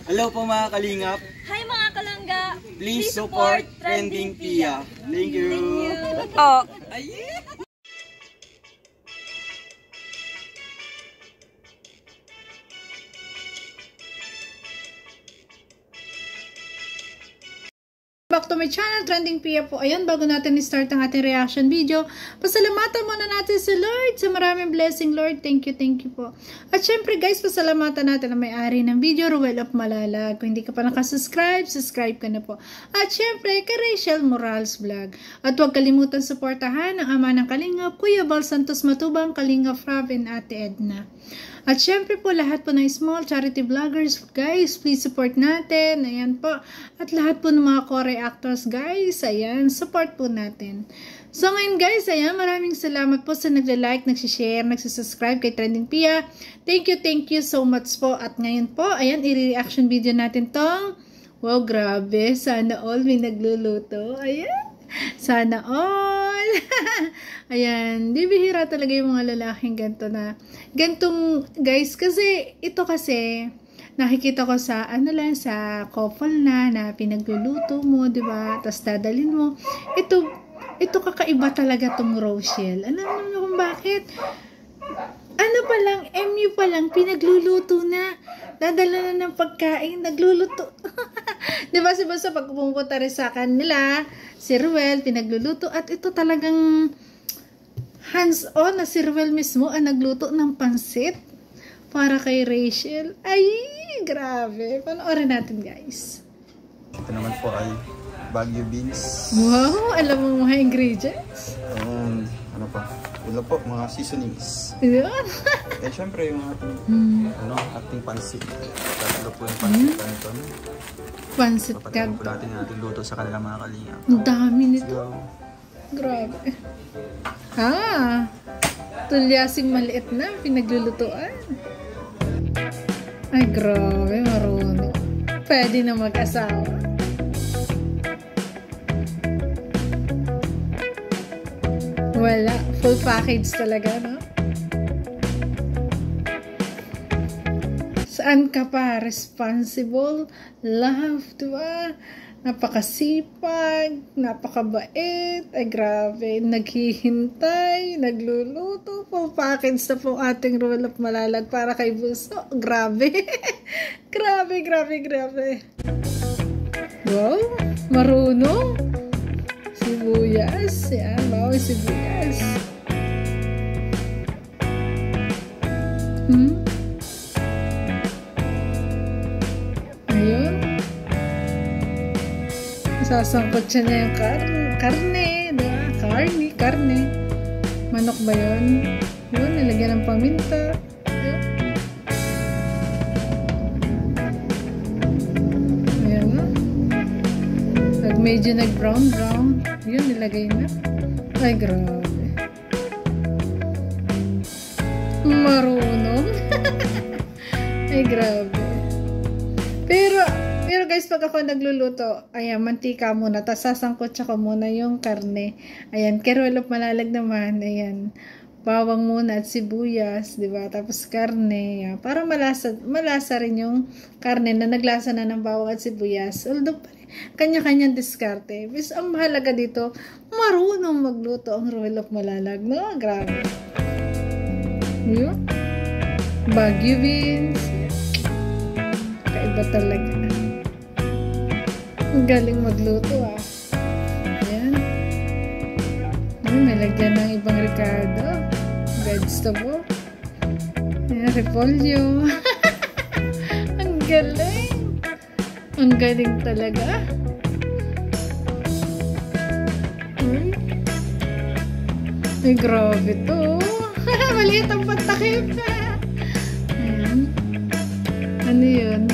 Hello po mga kalingap. Hi mga kalangga. Please support Trending Pia. Thank you. Oh. Back to my channel, Trending Pia po. Ayun, bago natin i-start ang ating reaction video, pasalamatan muna natin si Lord sa maraming blessing, Lord. Thank you po. At syempre guys, pasalamatan natin ang may-ari ng video, Ruel of Malalag. Kung hindi ka pa nakasubscribe, subscribe ka na po. At syempre, kay Rachel Morales Vlog. At huwag kalimutan suportahan ang ama ng Kalingap, Kuya Bal Santos Matubang, Kalingap Rob, and Ate Edna. At syempre po, lahat po ng small charity vloggers, guys, please support natin. Ayan po. At lahat po ng mga co-reactors, guys, ayan, support po natin. So ngayon guys, ayan, maraming salamat po sa nagla-like, nagsishare, nagsisubscribe kay Trending Pia. Thank you so much po. At ngayon po, ayan, i-reaction video natin tong, wow, grabe, sana all may nagluluto. Ayan. Sana all. Ayan, di bihira talaga yung mga lalaking gantong guys, kasi ito kasi nakikita ko sa sa couple na pinagluluto mo, di ba? Tapos dadalhin mo. Ito kakaiba talaga tong Rochelle. Alam mo kung bakit? Ano pa lang, MU pa lang, pinagluluto na. Dadala na ng pagkain, nagluluto. Diba si Basta pag pumunta rin sa kanila, si Ruel, pinagluluto. At ito talagang hands-on na si Ruel mismo ang nagluto ng pansit para kay Rachel. Ay, grabe. Panoorin natin guys. Ito naman po ay Baguio beans. Wow, alam mo mga ingredients? Ano pa? Ito po, mga seasonings. Yan. Eh, syempre yung ating, ating pansit. Tatalo po yung pansit ganito. Pansit Papatayin po natin yung ating luto sa kanilang mga kalingap. Ang dami nito. So, Grabe. Tulyasing maliit na, pinaglulutuan. Ay, grabe, marunong. Pwede na mag-asawa. Wala. Full package talaga, no? Saan ka pa? Responsible, love, diba? Napakasipag, napakabait, ay grabe, naghihintay, nagluluto, full package na po ating Ruel of Malalag para kay Buso. Grabe. grabe. Wow, marunong. Sibuyas, yan, bawang sibuyas. Ayun. Sasangkot siya na yung karne, diba? Karne. Manok ba yun? Yun, nilagyan ng paminta. Yun. Ayan na. Pag medyo nag-brown, yun, nilagay na. Ay, grabe. Marunong. Ay, grabe. Pero guys, pag ako nagluluto, ayan, mantika muna, tapos sasangkot ko muna yung karne. Ayan, kay Ruel of Malalag naman, ayan, bawang muna at sibuyas, diba? Tapos karne, ayan, para malasa rin yung karne na naglasa na ng bawang at sibuyas. Although, kanya-kanyang diskarte. Bis ang mahalaga dito, marunong magluto ang Ruel of Malalag, no? Grabe. Yun. Baguio beans. Kaiba talaga. Ang galing magluto, Ayan. May lagyan ng ibang Ricardo. Vegetable. Ayan, repolyo. Ang galing. Ang galing talaga. Ay, grabe to. Maliit ang patakip. Ayan. Ano yun?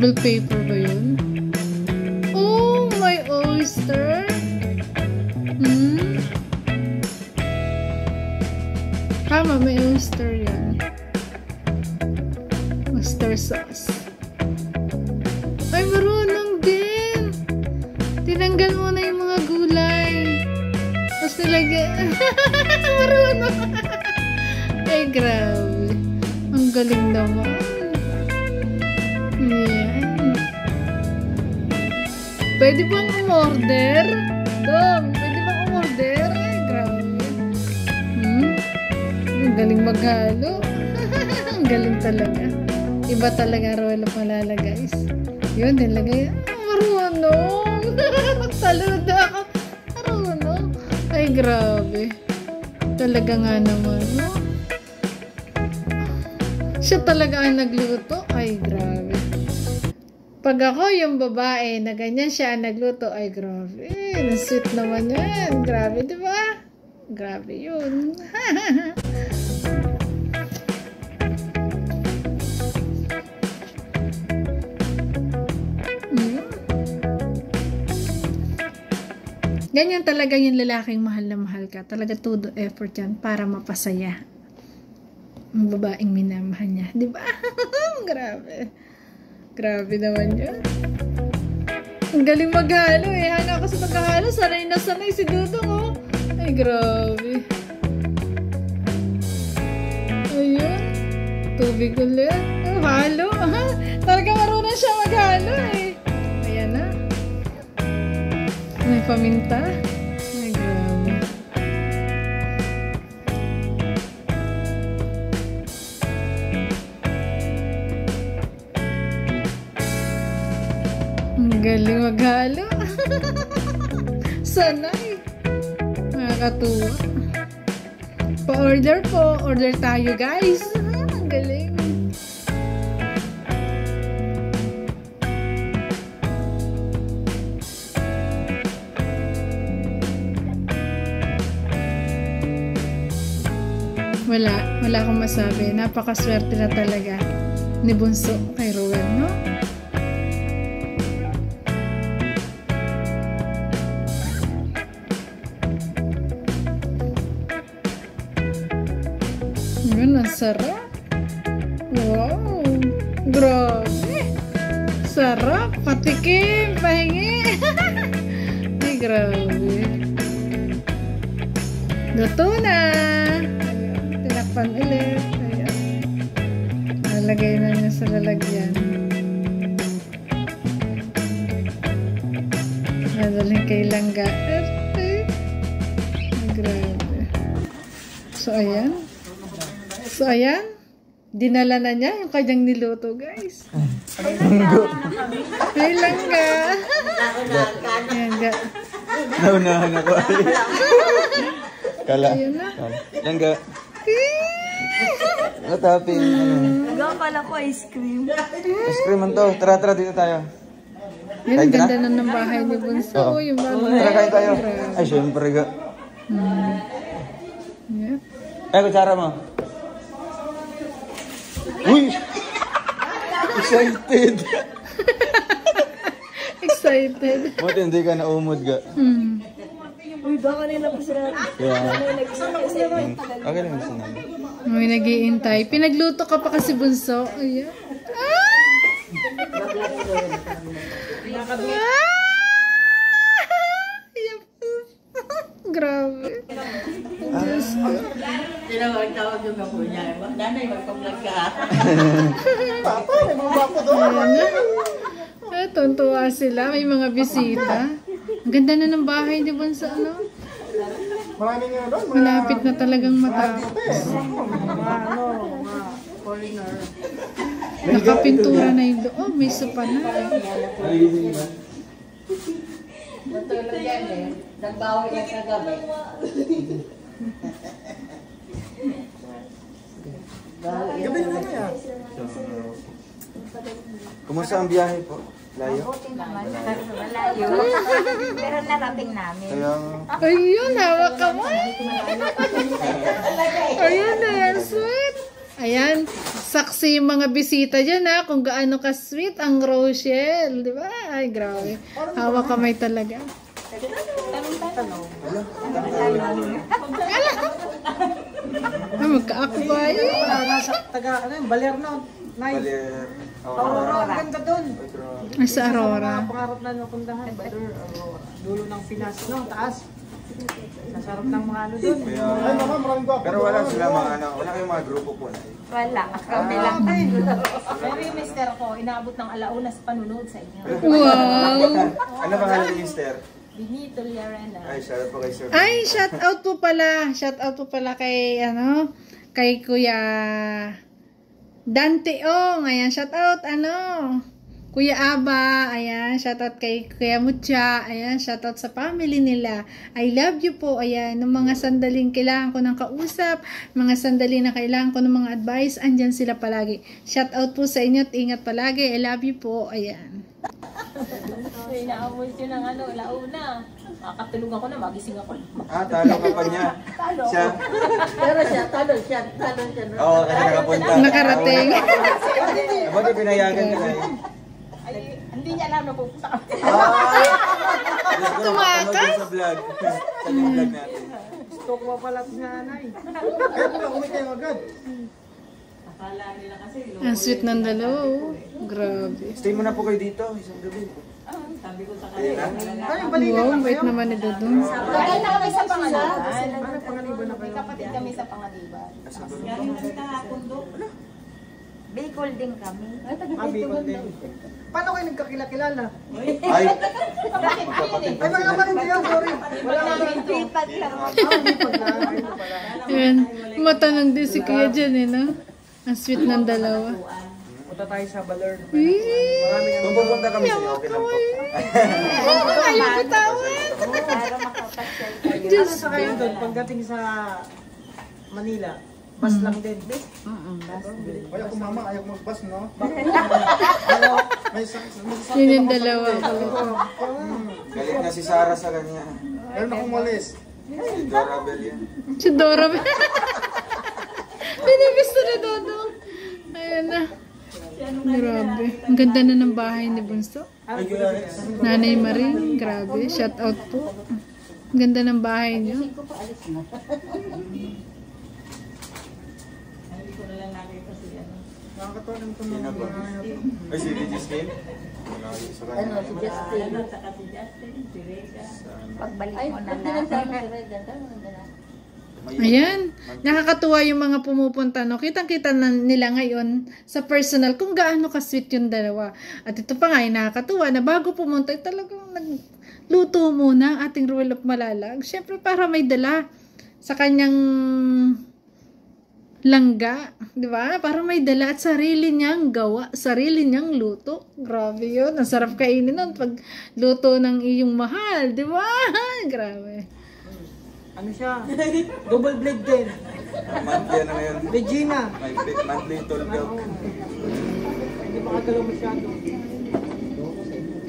Bell paper ba yun? Oh, my oyster. Tama, may oyster yan. Oyster sauce. Ay, marunong din. Tinanggal mo na yung mga gulay. Tapos nilagyan. Marunong. Ay, grabe. Ang galing naman. Pwede bang umorder? Dong, pwede bang umorder? Ay, grabe. Ang galing maghalo. Ang galing talaga. Iba talaga Roel Palala, guys. Yun, nilagay. Marunong. Nagsaludo ako. Marunong. Ay, grabe. Talaga nga naman, no? Siya talaga ang nagluto. Ay, grabe. Pag ako yung babae na ganyan siya ang nagluto, ay grabe. Sweet naman yan. Grabe, di ba? Grabe yun. Ganyan talaga yung lalaking mahal na mahal ka. Talaga todo effort yan para mapasaya ang babaeng minamahal niya. Di ba? Grabe. Grabe naman yun. Ang galing maghalo eh. Hanga ako sa maghalo. Sanay na sanay si Dudong oh. Ay, grabe. Ayun. Tubig ulit. Oh, halo. Talaga marunong siya maghalo eh. Ayan na. May paminta. Ay, grabe. Ang galing maghalo. Sanay. Nakakatuwa. Pa-order po. Order tayo, guys. Ang galing. Wala akong masabi. Napakaswerte na talaga ni Bunso kay Roel, no? Yun, ang sarap. Wow! Grabe! Sarap! Patikim! Pahingi! Ay, grabe! Luto na! Tinakpan ulit. Ayan. Nalagay na niya sa lalagyan. Nadaling kay Langga. Ay, grabe. So, ayan. Dinala na niya yung kanyang niluto, guys. Ay, Langga. Langga. Naunahan ako. Kala. Langga. Natapin. Gawa pala ko ice cream. Ice cream man to. Tara, dito tayo. Yan, ang ganda na ng bahay ni Bunso. Yung bago na. Tara, kain tayo. Ay, syempre ga. Yeah. Ay, kutsara mo. Uy! Excited! Excited. Buti hindi ka naumod ga. Uy, baka nila pa sila. Okay lang sinabi. May nag-iintay. Pinagluto ka pa kasi Bunso. Ayan. Grabe. Diyos ko. Tinawag yung ako niya. Nanay, magpag-vlog ka. Papa, may mga bako doon. Ayan. Tuntua sila. May mga bisita. Ang ganda na ng bahay ni Bunso, ano? Maraming nga doon. Malapit na talagang matapos. Foreigner. Nakapintura na yung doon. May sopa na. Matulog yan eh. Nagbawi yan kagabi. Gabi naman na yan. Kumusta ang biyahe po? Layo? Mabuti naman. Malayo. Pero narating namin. Kaya... Ayun, hawak ka mo. Ayun na yan, sweet. Ayan, saksi yung mga bisita dyan ha, kung gaano ka-sweet ang Rochelle, di ba? Ay, grabe. Hawak kamay talaga. Ay, magkaakbay. Nasa taga, ano yung baler na. Baler. Aurora. Ang ganda dun. Ay, sa Aurora. Pangarap na napuntahan. Baler, Aurora. Dulo ng Pinas, no? Taas. Nasarap ng mga ano dun. Pero wala sila mga ano, wala kayong mga grupo po na. Wala. Kami lang. Pero yung Mr. mister ko, inaabot ng alauna sa panunood sa inyo. Wow! Ano pangalan ni Mister? Benito Llarena. Ay, shout out po kay Sir. Ay, shout out po pala. Shout out po pala kay, kay Kuya Dante Ong. Ayan, shout out, Kuya Aba. Ayan, shout out kay Kuya Mucha. Ayan, shout out sa family nila. I love you po. Ayan, ng mga sandaling kailangan ko ng kausap, mga sandali na kailangan ko ng mga advice, andyan sila palagi. Shout out po sa inyo at ingat palagi. I love you po. Ayan. Inaabot yun ng alauna. Makakatulog ako na, magising ako. Talo ka pa niya. Talo Siya. Pero siya, talo siya. Oo, kasi nakapunta. Nakarating. Bakit pinayagan ka na eh? Ay, hindi niya alam na pupunta kami. Tumakas? Sa vlog. Sa yung vlog natin. Stok mo pala si nanay. Kaya pala umay kayo agad. Akala nila kasi. Ang sweet ng dalawa. Grabe. Stay muna po kayo dito. Isang gabi. Sabi ko sa Ayun kanila. na. Ay, balikan Wow, lang bait kayo. naman ni Dodong. Lagay na kami sa Pangaliban. Ano, Pangaliban na May kayo? kapatid kami sa Pangaliban. Asa doon? Galing kami kahapon doon. Bicol din kami. Bicol din. Paano kayo nagkakilala? Ay, Bakit magkapatid Ay, mga kapatid kayo, sorry. Wala ka namin dito. tripag lang. Hindi pala. Ayun pala. Ayan, matanong din si Kuya dyan Ang sweet ng dalawa. Punta tayo sa Baler. Wee! Maraming kung pupunta kami sa inyo, okay lang po. Ayaw bitawan. Para makapasyal kayo. Diyos Ano sa kayo doon? Pagdating sa Manila, bus lang din. Ayaw ko mama, ayaw magbas, no? May Yun yung dalawa. Galit na si Sarah sa kanya. Meron akong walis. Si Dora Bell yan. Si Dora. Pinibisto ni Dodong. Ayan na. Grabe. Ang ganda na ng bahay ni Bunso. Ay, Alex. Nanay Marie, grabe. Shout out po. Ang ganda ng bahay niyo. Nakakatawa naman ito Sino ba? Ay, si DJ Skin? Malayo sa kanya. Si Justin. Saka si Justin, si Rega. Pagbalik mo na na. Ayan. Nakakatuwa yung mga pumupunta. No? Kitang-kita na nila ngayon sa personal kung gaano ka-sweet yung dalawa. At ito pa nga, nakakatuwa na bago pumunta, talagang nagluto muna ang ating Ruel of Malalag. Siyempre para may dala sa kanyang langga, di ba? Para may dala at sarili niyang gawa, sarili niyang luto. Grabe yun. Ang sarap kainin nun pag luto ng iyong mahal, di ba? Grabe. Ano siya? Double blade din. Monthly ano ngayon? Regina. May monthly toll milk. Hindi makagalaw masyado.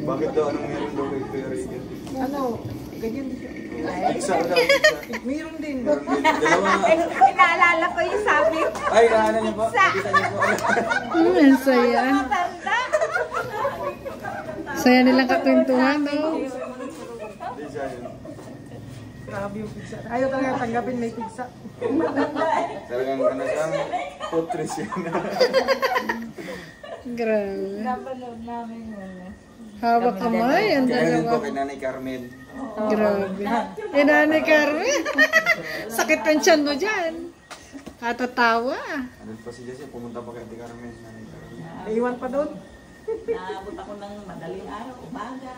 Bakit daw? Anong meron daw kay Kuya Ricky? Ano? Ganyan din siya. Pizza daw, pizza. Mayroon din. Meron din. Dalawa nga. Inaalala ko yung sabi. Ay, naanan niyo po. Pizza niyo po. Ang saya. Tanda. Saya nilang kakwentuhan, no? Pizza yun. Grabe yung pizza. Ayaw talaga tanggapin may pizza. Talagang ano siyang putres yan. Grabe. Napanood namin yun. Hawak kamay, ang Kaya rin po dalawa. kay Nanay Carmen. Grabe. Eh, Nanay Carmen. Sakit ang tiyan mo dyan. Katatawa. Ano pa si Jessie? Pumunta pa kay Ate Carmen. Nanay Carmen. Naiwan pa doon. Naabot ako ng madaling araw, umaga.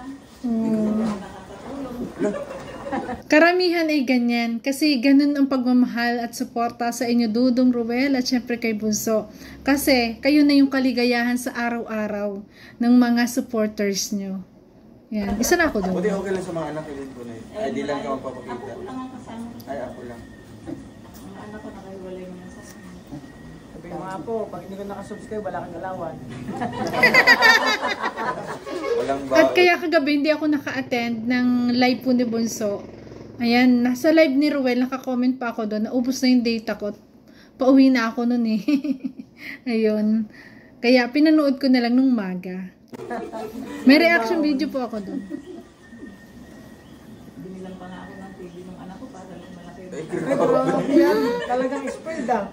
Karamihan ay ganyan kasi ganun ang pagmamahal at suporta sa inyo Dudong Ruel at syempre kay Bunso. Kasi kayo na yung kaligayahan sa araw-araw ng mga supporters nyo. Yan. Isa na ako doon. Buti okay lang sa mga anak ilin ko na yun. Ay, di lang ka magpapakita. Ako lang ang kasama. Ay, ako lang. Ang anak ko nakaiwalay naman sa Sabi ko nga po, pag hindi ko nakasubscribe, wala kang galawan. Walang At ba? kaya kagabi hindi ako naka-attend ng live po ni Bunso. Ayan, nasa live ni Ruel, naka-comment pa ako doon. Naubos na yung data ko. Pauwi na ako noon eh. Ayun. Kaya pinanood ko na lang nung maga. May reaction video po ako doon. Binilang pa nga ako ng TV ng anak ko para lang malaki. Ay, Pero grabe. yan, talagang spoiled ah.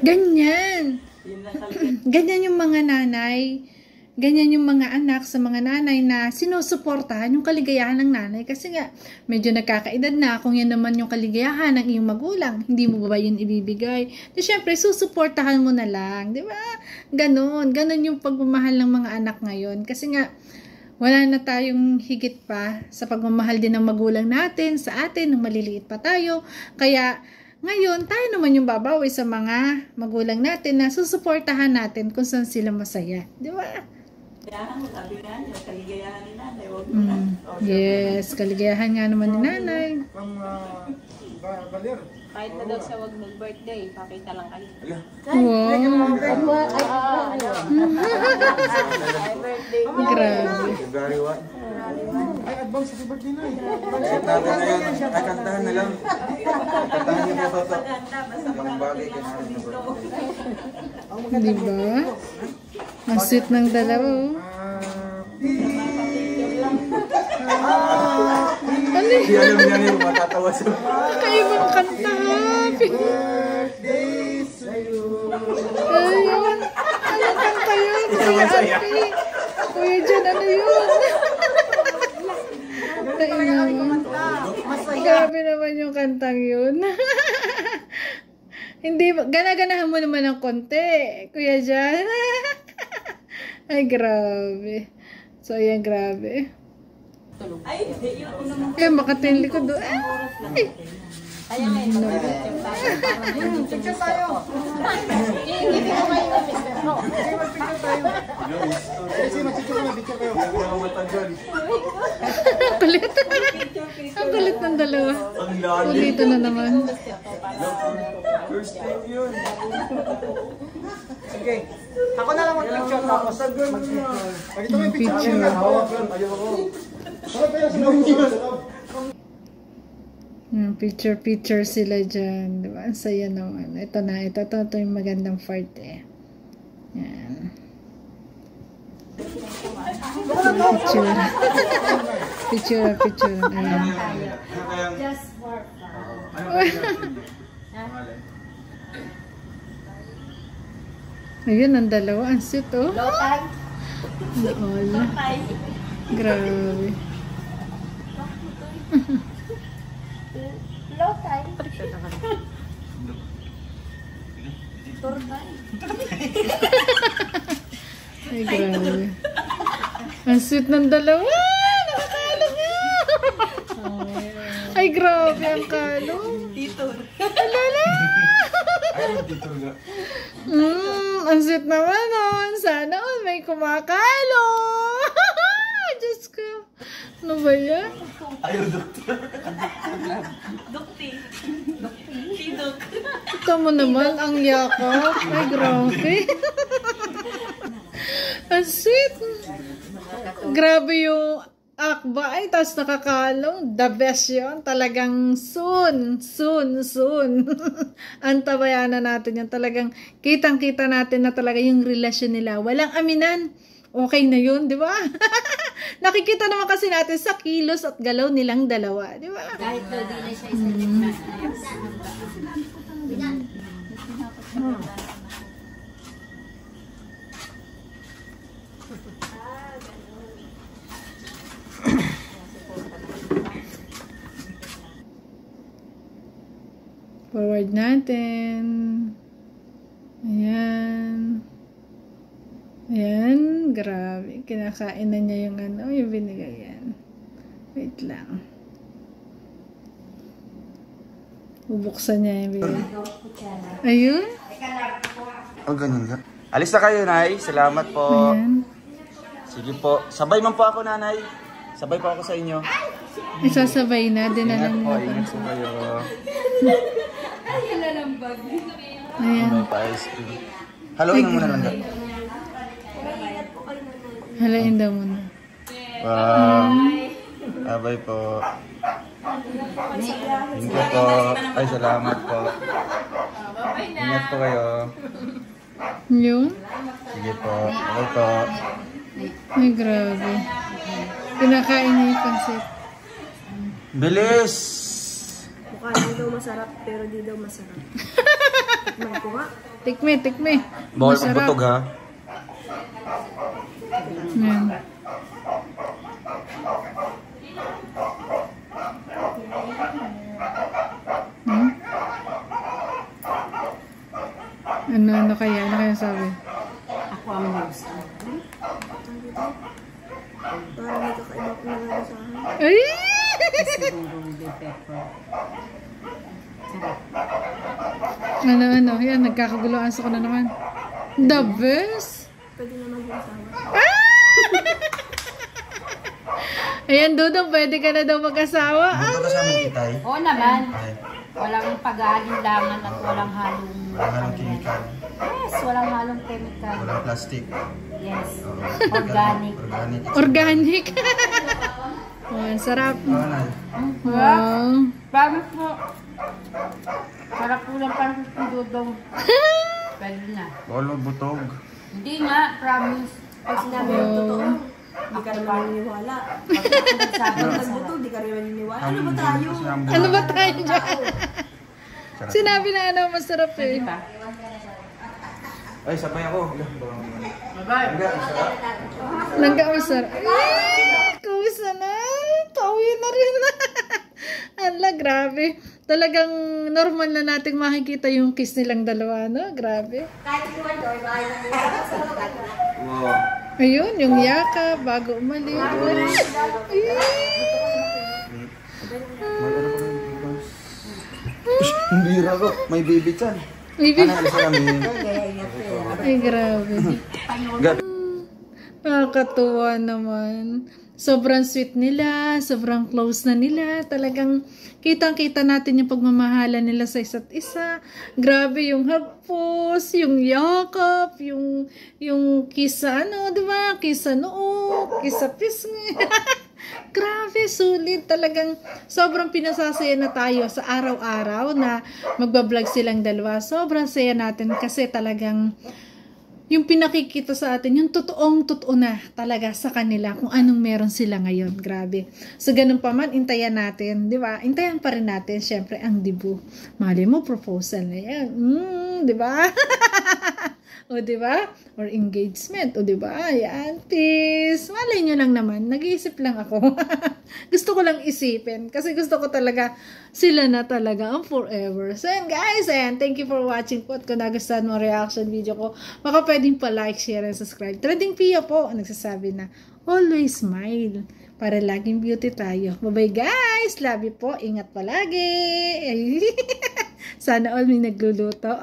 Ganyan. Yun lang talaga. Ganyan yung mga nanay ganyan yung mga anak sa mga nanay na sinusuportahan yung kaligayahan ng nanay kasi nga medyo nagkakaedad na, kung yan naman yung kaligayahan ng iyong magulang, hindi mo ba yun ibibigay? Di syempre, susuportahan mo na lang, di ba? Ganon yung pagmamahal ng mga anak ngayon kasi nga wala na tayong higit pa sa pagmamahal din ng magulang natin sa atin nung maliliit pa tayo, kaya ngayon, tayo naman yung babawi sa mga magulang natin na susuportahan natin kung saan sila masaya. Di ba? Sabi nga niya, kaligayahan ni nanay. Yes, kaligayahan nga naman ni nanay. Baler. Kahit na daw siya wag mag-birthday, pakita lang kayo. Wow. Grabe. February 1. Ay, advance happy birthday na eh. Kahit natin na yun. Ay, kantahan na lang. Kantahan niyo kaya Toto. Ibang bagay kay Nanay na birthday. Di ba? Ang sweet ng dalawa. Ano Hindi alam niya na yung matatawa siya. kaibang kanta? Birthday sa'yo. Ayun. Anong kanta yun? Kuya Ate. Kuya Jan, ano yun? Grabe naman yung kantang yun. Hindi, gana-ganahan mo naman ng konti, Kuya Jan. Ay, grabe. So, ayan, grabe. Ay, hindi. Yun ako naman. Kaya makatinli ko doon. Ay! Kaya ngayon, mag-picture tayo para may Picture tayo. Hindi ko kayo na Mr. Pro. Sige, mag-picture tayo. Sige, mag-picture kayo. Picture kayo. Kulit. Ang kulit ng dalawa. Ang lalo. Ulito na naman. First time yun. Sige. Ako na lang mag-picture tapos mag-picture. Dito may picture. Picture. Hawak lang. Ayoko. Hawak kayo sa loob. Picture sila dyan. Diba? Ang saya naman. Ito na. Ito yung magandang part eh. Yan. Picture. Ayan. Just for Ayun, ang dalawa. Ang sweet oh. Lotay. Naol. Lotay. Grabe. Lotay. Turbay. Ay, grabe. Ang sweet ng dalawa. Nakakalong yun. Ay, grabe ang kalong. Dito. Alala. Ay, dito nga. Ang sweet naman nun. Sana all may kumakalo. Diyos ko. Ano ba yan? Ayaw, doktor. Dukti. Tidok. Ikaw mo naman ang yakap. Ay, grabe. Ang sweet. Grabe yung akba. Ay, tapos nakakalong. The best yun. Talagang soon. Antabayanan natin yan. Talagang kitang-kita natin na talaga yung relasyon nila. Walang aminan. Okay na yun, di ba? Nakikita naman kasi natin sa kilos at galaw nilang dalawa, di ba? Kahit daw di na siya isang Forward natin. Ayan, grabe. Kinakain na niya yung yung binigay yan. Wait lang. Bubuksan niya yung binigay. Ayun. Oh, ganun nga. Alis na kayo, Nay. Salamat po. Ayan. Sige po. Sabay man po ako, Nanay. Sabay po ako sa inyo. Isasabay na. Dinala Ingat po. mo. Ingat po kayo. Ayan. May pa-ice cream. Haluin mo muna lang. Halain daw muna. Wow. Abay po. Thank you po. Ay, salamat po. Ingat po kayo. Yun? Sige po. Okay po. Ay, grabe. Pinakain niya yung pansit. Bilis! Mukha lang daw masarap, pero di daw masarap. Tikman ko nga. Tikme. Bawal pang butog, ha? Yan. Hmm? Ano kaya? Ano kaya sabi? Ako ang gusto. Para may kakaiba ko na sa akin. Ay! Siguro with pepper. Sarap. Ano? Yan, nagkakaguluhan ko na naman. The best! Pwede naman yung sama. Ayan, Dudong, pwede ka na daw mag-asawa. Buto kasama kita eh. Oo naman. Ay, Walang pag-aalinlangan at walang halong... wala nang chemical. Yes, walang halong chemical. Walang plastic. Yes. Oo. Organic. Organic. Organic. Oh, sarap. Panay. Wow. Promise po. Sarap po lang parang sa Dudong. Pwede na. Bolo butog. Hindi nga, promise. Pag sinabi yung totoo, hindi ka naman naniniwala. Pag ako nagsabi Pag na nagbuto, hindi ka naman naniniwala. Ano ba tayo? Ano ba tayo dyan? Sinabi na ano, masarap eh. Di ba? Ay, sabay ako. Bye-bye. Langga masarap. Ay, kuwis na. Pauwi na rin. Ala, grabe. Talagang normal na nating makikita yung kiss nilang dalawa, no? Grabe. Wow. Ayun, yung yaka bago umalis. Ay! May ano pa rin? Ush, ang bira ko. May baby chan. Baby. Ano, isa namin. Ay, grabe. Nakakatuwa naman. Sobrang sweet nila, sobrang close na nila. Talagang kitang-kita natin yung pagmamahalan nila sa isa't isa. Grabe yung hagpos, yung yakap, yung kiss sa ano, di ba? Kiss sa noo, kiss sa pisngi. Grabe, sulit. Talagang sobrang pinasasaya na tayo sa araw-araw na magbablog silang dalawa. Sobrang saya natin kasi talagang yung pinakikita sa atin, yung totoo na talaga sa kanila kung anong meron sila ngayon. Grabe. So, ganun pa man, intayan natin. Di ba? Intayan pa rin natin, syempre, ang dibu. Mali mo, proposal na yan. Di ba? O, di ba? Or engagement. O, di ba? Yan, peace. Malay nyo lang naman. Nag-iisip lang ako. Gusto ko lang isipin. Kasi gusto ko talaga, sila na talaga ang forever. So, yan guys. Ayan, thank you for watching po. At kung nagustuhan mo reaction video ko, baka pwedeng pa like, share, and subscribe. Trending Pia po, nagsasabi na, always smile. Para laging beauty tayo. Bye-bye guys. Love you po. Ingat palagi. Sana all may nagluluto.